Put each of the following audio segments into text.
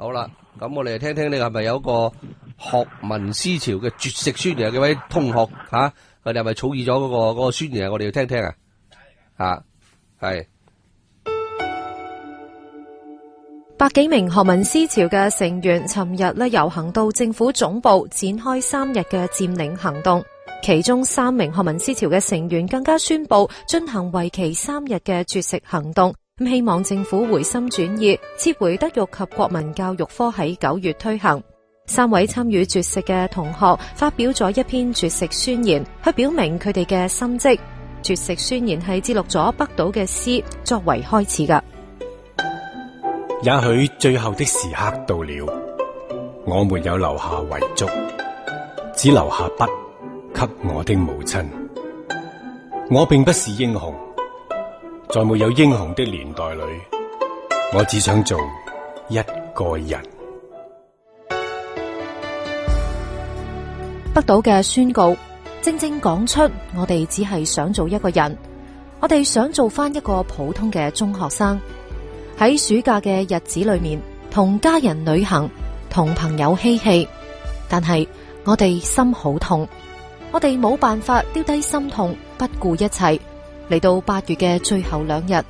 好啦，咁我哋聽聽你係咪有個學民思潮嘅絕食宣言嘅位同學吓，佢哋係咪草擬咗嗰個宣言啊？我哋要聽聽啊，吓係。百幾名學民思潮嘅成員尋日遊行到政府總部，展開3日嘅佔領行動。其中3名學民思潮嘅成員更加宣布進行為期3日嘅絕食行動，希望政府回心轉意，撤回德育及國民教育科喺9月推行。3位參與絕食嘅同學發表咗一篇絕食宣言，去表明佢哋嘅心跡。絕食宣言係節錄咗北島嘅詩作為開始㗎。也許最後的時刻到了，我沒有留下遺囑，只留下筆給我的母親。我並不是英雄，在沒有英雄的年代裏，我只想做一個人。北島嘅宣告正正講出我哋只係想做一個人，我哋想做返一個普通嘅中學生，喺暑假嘅日子裏面同家人旅行，同朋友嬉戲，但係我哋心好痛，我哋冇辦法丟低心痛，不顧一切。嚟到8月嘅最後2日，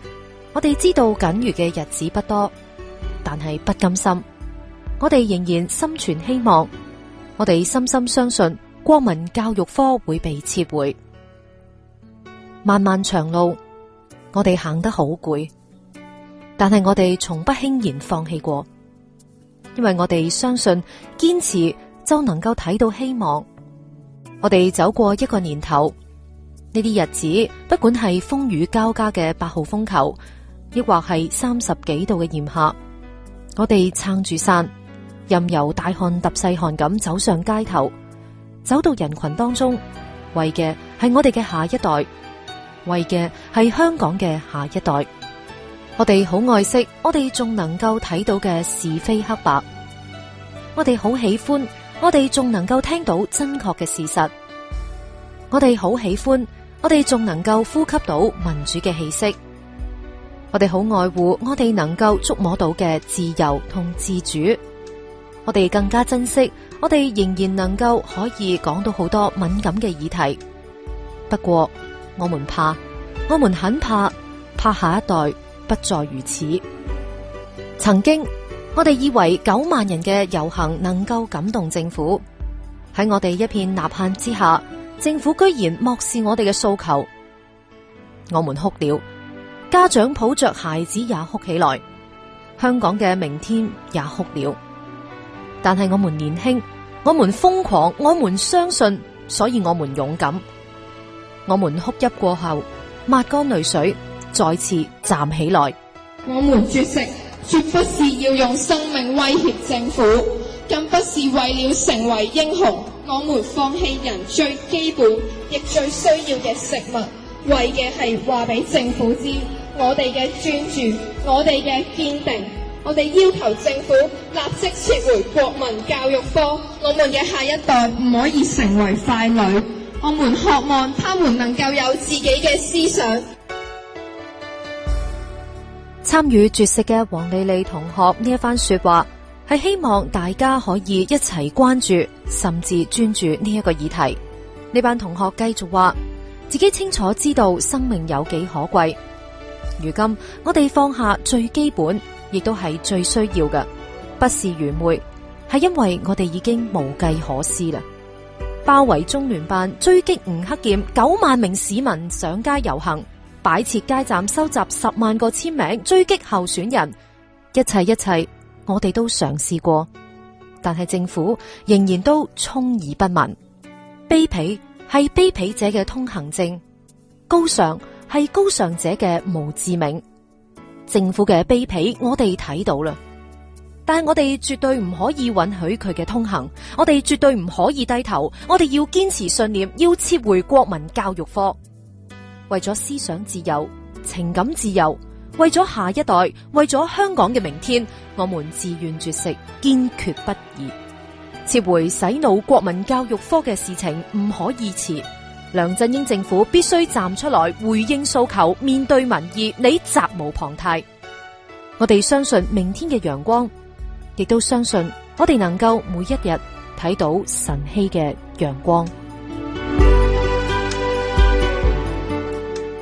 我哋知道僅餘嘅日子不多，但係不甘心，我哋仍然心存希望，我哋深深相信國民教育科會被撤回。漫漫長路，我哋行得好攰，但係我哋從不輕言放棄過，因為我哋相信堅持就能夠睇到希望。我哋走過一個年頭，呢啲日子不管係風雨交加嘅8號風球，亦或係30幾度嘅炎夏，我哋撐住傘，任由大汗揼細汗咁走上街頭，走到人群當中，為嘅係我哋嘅下一代，為嘅係香港嘅下一代。我哋好愛惜我哋仲能夠睇到嘅是非黑白，我哋好喜歡我哋仲能夠聽到真確嘅事實，我哋好喜歡我哋仲能夠呼吸到民主嘅氣息，我哋好愛護我哋能夠觸摸到嘅自由同自主，我哋更加珍惜我哋仍然能夠可以講到好多敏感嘅議題。不過我們很怕下一代不再如此。曾經我哋以為9萬人嘅遊行能夠感動政府，喺我哋一片吶喊之下，政府居然漠視我哋嘅訴求。我們哭了，家長抱着孩子也哭起來，香港嘅明天也哭了。但係我們年輕，我們瘋狂，我們相信，所以我們勇敢。我們哭泣過後，抹乾淚水，再次站起來。我們絕食，絕不是要用生命威脅政府，更不是為了成為英雄。我們放棄人最基本亦最需要嘅食物，為嘅係話俾政府知，我哋嘅專注，我哋嘅堅定。我哋要求政府立即撤回國民教育科，我們嘅下一代唔可以成為傀儡。我們渴望他們能夠有自己嘅思想。參與絕食嘅黃莉莉同學呢一番說話，係希望大家可以一齊關注，甚至專注呢一個議題。呢班同學繼續話，自己清楚知道生命有幾可貴。如今我哋放下最基本，亦都係最需要嘅，不是愚昧，係因為我哋已經無計可施啦。包圍中聯辦，追擊吳克儉，9萬名市民上街遊行，擺設街站收集10萬個簽名，追擊候選人，一切我哋都嘗試過，但係政府仍然都充耳不聞。卑鄙係卑鄙者嘅通行證，高尚係高尚者嘅墓誌銘。政府嘅卑鄙我哋睇到啦，但係我哋絕對唔可以允許佢嘅通行，我哋絕對唔可以低頭，我哋要堅持信念，要撤回國民教育科。為咗思想自由、情感自由，為咗下一代，為咗香港嘅明天，我們自願絕食，堅決不移。撤回洗腦國民教育科嘅事情唔可以遲，梁振英政府必須站出來回應訴求，面對民意，你責無旁貸。我哋相信明天嘅陽光，亦都相信我哋能夠每一日睇到晨曦嘅陽光。